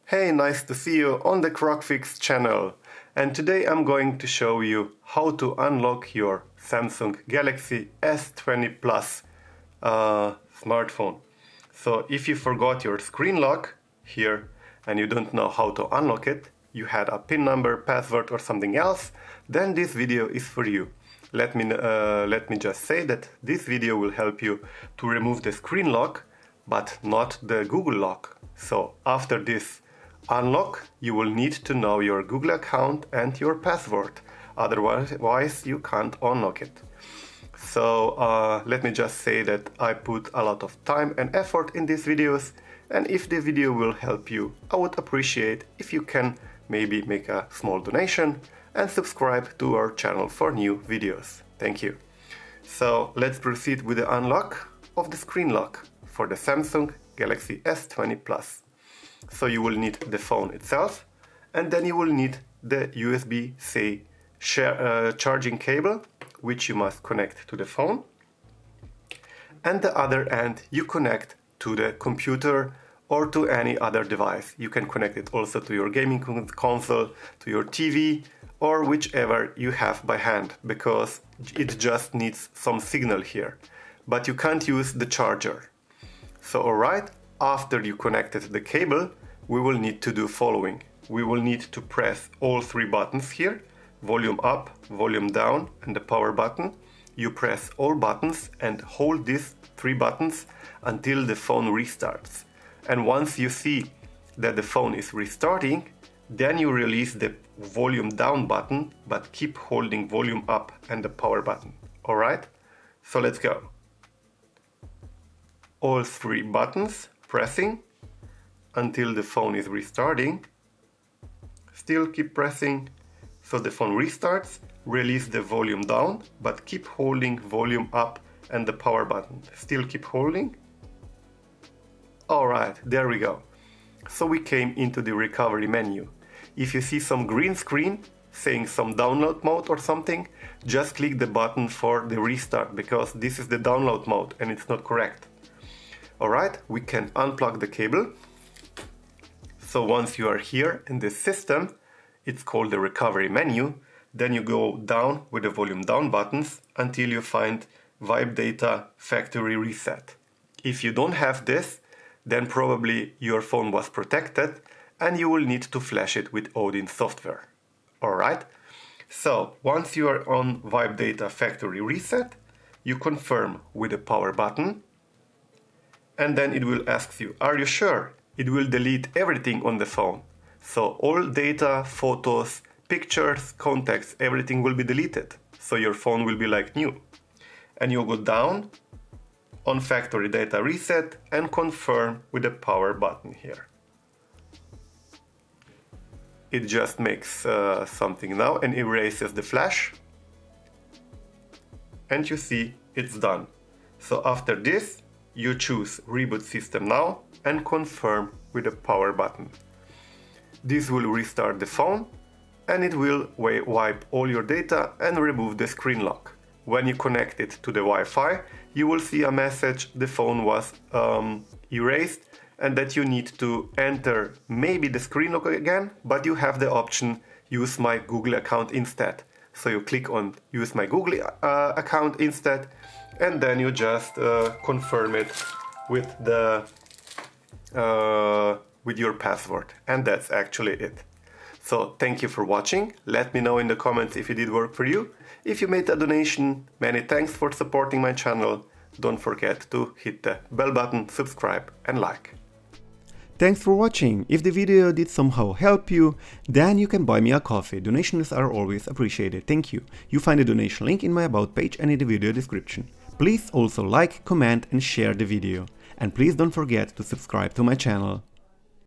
Hey, nice to see you on the CrocFIX channel. And today I'm going to show you how to unlock your Samsung Galaxy S20 Plus smartphone. So if you forgot your screen lock here and you don't know how to unlock it, you had a PIN number, password or something else, then this video is for you. Let me just say that this video will help you to remove the screen lock, but not the Google lock. So after this unlock, you will need to know your Google account and your password. Otherwise, you can't unlock it. So let me just say that I put a lot of time and effort in these videos, and if the video will help you, I would appreciate if you can maybe make a small donation and subscribe to our channel for new videos. Thank you. So let's proceed with the unlock of the screen lock for the Samsung Galaxy S20 Plus. So you will need the phone itself, and then you will need the USB-C charging cable, which you must connect to the phone. And the other end you connect to the computer or to any other device. You can connect it also to your gaming console, to your TV, or whichever you have by hand, because it just needs some signal here. But you can't use the charger. So alright, after you connected the cable, we will need to do following. We will need to press all three buttons here, volume up, volume down, and the power button. You press all buttons and hold these three buttons until the phone restarts. And once you see that the phone is restarting, then you release the volume down button, but keep holding volume up and the power button. Alright? So let's go. All three buttons pressing until the phone is restarting. Still keep pressing so the phone restarts. Release the volume down, but keep holding volume up and the power button. Still keep holding. Alright, there we go. So we came into the recovery menu. If you see some green screen saying some download mode or something, just click the button for the restart, because this is the download mode and it's not correct. Alright, we can unplug the cable. So once you are here in this system, it's called the recovery menu. Then you go down with the volume down buttons until you find Vibe Data Factory Reset. If you don't have this, then probably your phone was protected and you will need to flash it with Odin software. Alright, so once you are on Vibe Data Factory Reset, you confirm with the power button, and then it will ask you, are you sure? It will delete everything on the phone. So all data, photos, pictures, contacts, everything will be deleted. So your phone will be like new. And you go down on Factory Data Reset and confirm with the power button here. It just makes something now and erases the flash. And you see it's done. So after this, you choose Reboot System Now and confirm with the power button. This will restart the phone and it will wipe all your data and remove the screen lock. When you connect it to the Wi-Fi, you will see a message the phone was erased and that you need to enter maybe the screen lock again, but you have the option use my Google account instead. So you click on use my Google account instead, and then you just confirm it with the with your password, and that's actually it. So thank you for watching. Let me know in the comments if it did work for you. If you made a donation, many thanks for supporting my channel. Don't forget to hit the bell button, subscribe and like. Thanks for watching. If the video did somehow help you, then you can buy me a coffee. Donations are always appreciated. Thank you. You find the donation link in my about page and in the video description. Please also like, comment and share the video. And please don't forget to subscribe to my channel.